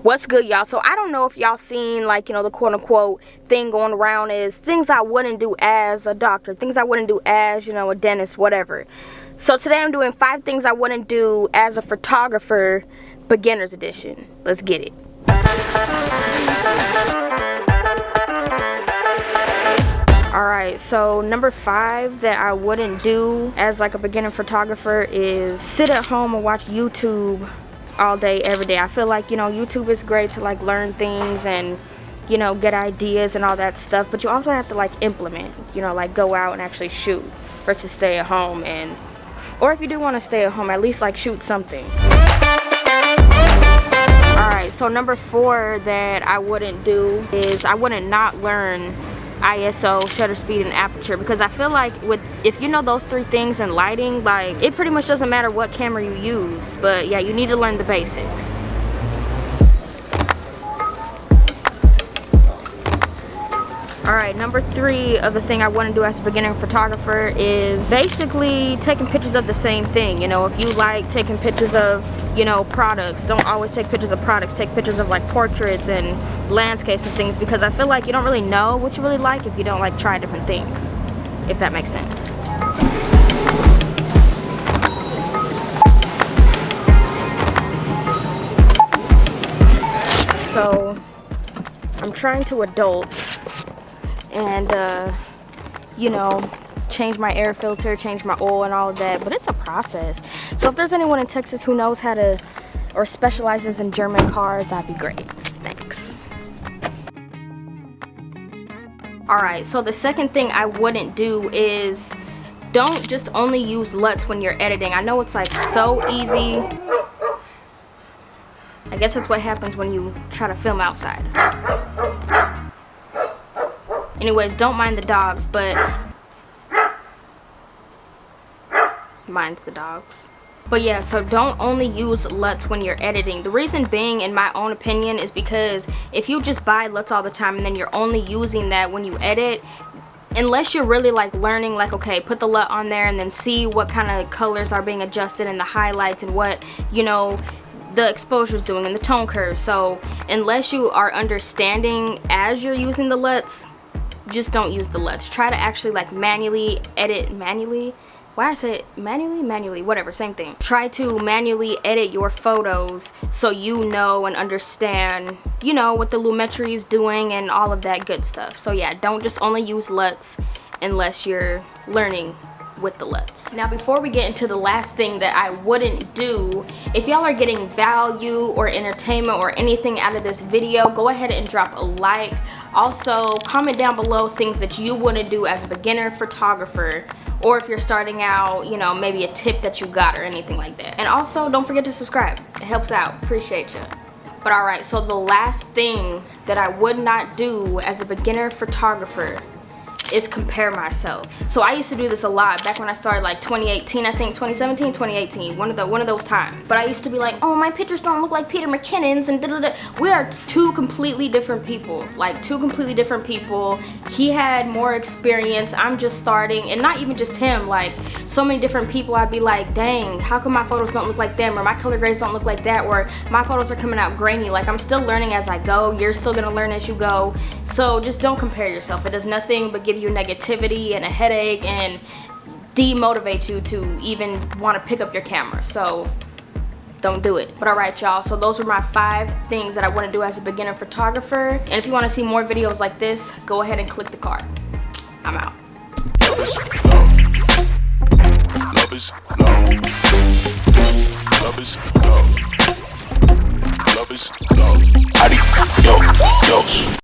What's good, y'all? So I don't know if y'all seen, like, the quote-unquote thing going around is things I wouldn't do as a doctor, things I wouldn't do as, a dentist, whatever. So today I'm doing 5 things I wouldn't do as a photographer, beginner's edition. Let's get it. Alright, so number 5 that I wouldn't do as like a beginner photographer is sit at home and watch YouTube all day, every day. I feel like, YouTube is great to like learn things and, get ideas and all that stuff, but you also have to like implement, like go out and actually shoot versus stay at home. And or if you do want to stay at home, at least like shoot something. Alright, so number 4 that I wouldn't do is I wouldn't not learn ISO, shutter speed, and aperture, because I feel like if you know those 3 things in lighting, like it pretty much doesn't matter what camera you use. But yeah, you need to learn the basics. Alright, number 3 of the thing I want to do as a beginning photographer is basically taking pictures of the same thing. If you like taking pictures of, products, don't always take pictures of products. Take pictures of like portraits and landscapes and things, because I feel like you don't really know what you really like if you don't like try different things, if that makes sense. So I'm trying to adult and change my air filter, change my oil and all of that, but it's a process. So if there's anyone in Texas who knows how to or specializes in German cars, that'd be great. Thanks. Alright, so the second thing I wouldn't do is don't just only use LUTs when you're editing. I know it's like so easy. I guess that's what happens when you try to film outside. Anyways, don't mind the dogs, but mine's the dogs. But yeah, so don't only use LUTs when you're editing. The reason being, in my own opinion, is because if you just buy LUTs all the time and then you're only using that when you edit, unless you're really like learning, like, okay, put the LUT on there and then see what kind of colors are being adjusted and the highlights and what, the exposure is doing and the tone curve. So unless you are understanding as you're using the LUTs, just don't use the LUTs. Try to actually like manually edit, why I say manually, whatever, same thing. Try to manually edit your photos so you know and understand, what the lumetri is doing and all of that good stuff. So yeah, don't just only use LUTs unless you're learning with the LUTs. Now before we get into the last thing that I wouldn't do, if y'all are getting value or entertainment or anything out of this video, go ahead and drop a like. Also, comment down below things that you want to do as a beginner photographer, or if you're starting out, maybe a tip that you got or anything like that. And also, don't forget to subscribe. It helps out. Appreciate you. But alright, so the last thing that I would not do as a beginner photographer is compare myself. So I used to do this a lot back when I started, like 2018, I think 2017, 2018, one of those times. But I used to be like, oh, my pictures don't look like Peter McKinnon's and da-da-da. We are 2 completely different people, like 2 completely different people. He had more experience, I'm just starting, and not even just him, like so many different people. I'd be like, dang, how come my photos don't look like them, or my color grades don't look like that, or my photos are coming out grainy. Like, I'm still learning as I go. You're still gonna learn as you go. So just don't compare yourself. It does nothing but give you negativity and a headache and demotivate you to even want to pick up your camera. So don't do it. But alright, y'all, so those were my 5 things that I want to do as a beginner photographer. And if you want to see more videos like this, go ahead and click the card. I'm out. Love is love. Love is love. Love is love. Love is love. Adios.